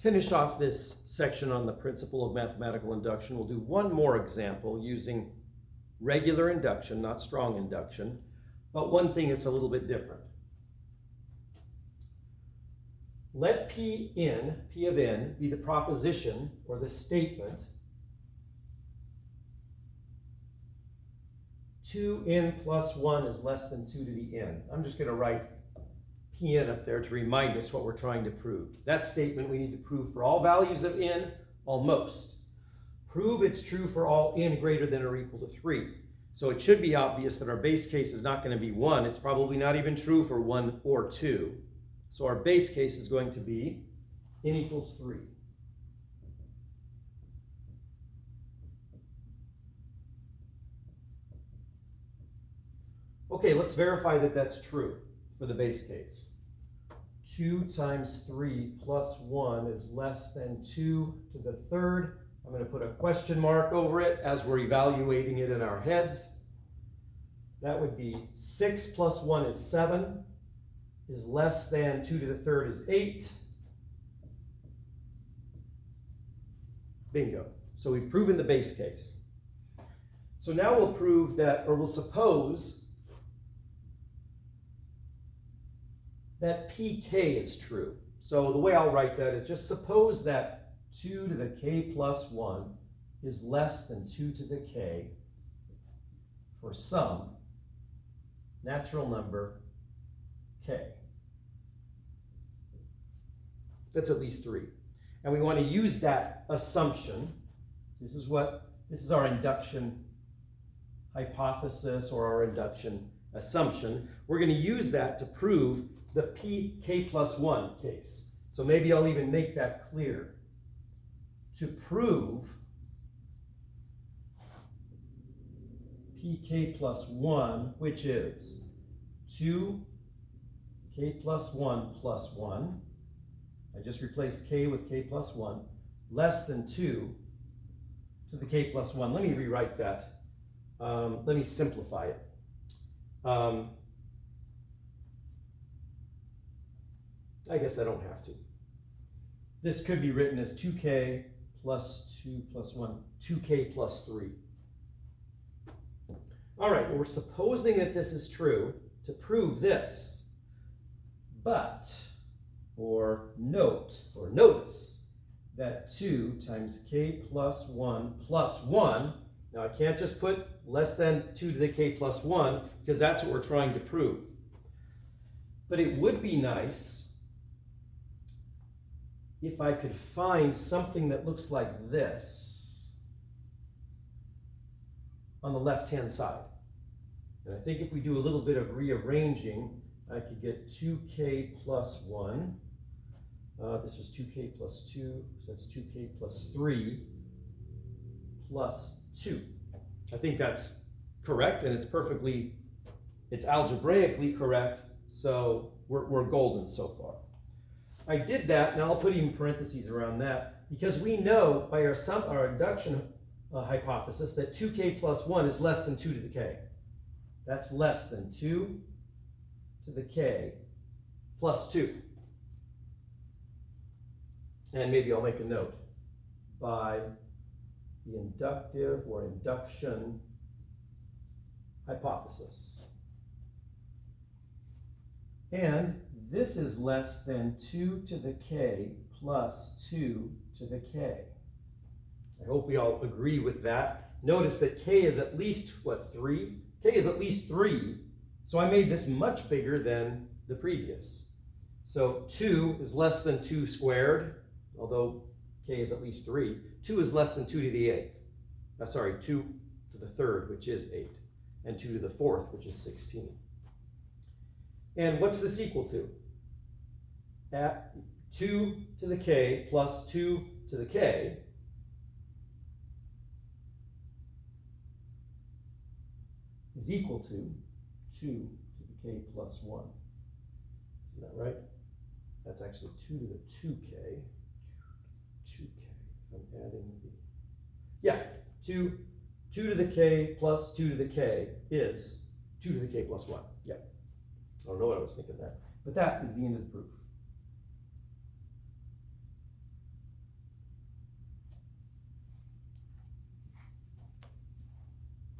finish off this section on the principle of mathematical induction, we'll do one more example using regular induction, not strong induction, but one thing that's a little bit different. Let P of n, be the proposition or the statement 2n plus 1 is less than 2 to the n. I'm just going to write Pn up there to remind us what we're trying to prove. That statement we need to prove for all values of n, almost. Prove it's true for all n greater than or equal to 3. So it should be obvious that our base case is not going to be 1. It's probably not even true for 1 or 2. So our base case is going to be n equals 3. Okay, let's verify that that's true for the base case. 2 times 3 plus 1 is less than 2 to the third. I'm going to put a question mark over it as we're evaluating it in our heads. That would be 6 plus 1 is 7, is less than 2 to the third is 8. Bingo. So we've proven the base case. So now we'll prove that, or we'll suppose that pk is true. So the way I'll write that is just suppose that 2 to the k plus 1 is less than 2 to the k for some natural number k. That's at least 3. And we want to use that assumption. This is our induction hypothesis or our induction assumption. We're going to use that to prove the pk plus 1 case. So maybe I'll even make that clear. To prove pk plus 1, which is 2k plus 1 plus 1, I just replaced k with k plus 1, less than 2 to the k plus 1. Let me rewrite that. Let me simplify it. I guess I don't have to. This could be written as 2k plus 2 plus 1, 2k plus 3. All right, well, we're supposing that this is true to prove this, but, or note, or notice, that 2 times k plus 1 plus 1, now I can't just put less than 2 to the k plus 1, because that's what we're trying to prove. But it would be nice if I could find something that looks like this on the left-hand side. And I think if we do a little bit of rearranging, I could get 2k plus 1. This was 2k plus 2, so that's 2k plus 3 plus 2. I think that's correct, and it's algebraically correct, so we're golden so far. I did that, and I'll put even parentheses around that, because we know by our induction hypothesis that 2k plus 1 is less than 2 to the k. That's less than 2 to the k plus 2. And maybe I'll make a note. By the inductive or induction hypothesis. And this is less than 2 to the k plus 2 to the k. I hope we all agree with that. Notice that k is at least, what, 3? K is at least 3, so I made this much bigger than the previous. So 2 is less than 2 squared, although k is at least 3. 2 is less than 2 to the 8th. 2 to the third, which is 8, and 2 to the fourth, which is 16. And what's this equal to? At 2 to the k plus 2 to the k is equal to 2 to the k plus 1. Isn't that right? That's actually 2 to the 2k. 2k. I'm adding the... Yeah, 2 to the k plus 2 to the k is 2 to the k plus 1. Yeah. I don't know what I was thinking there. But that is the end of the proof.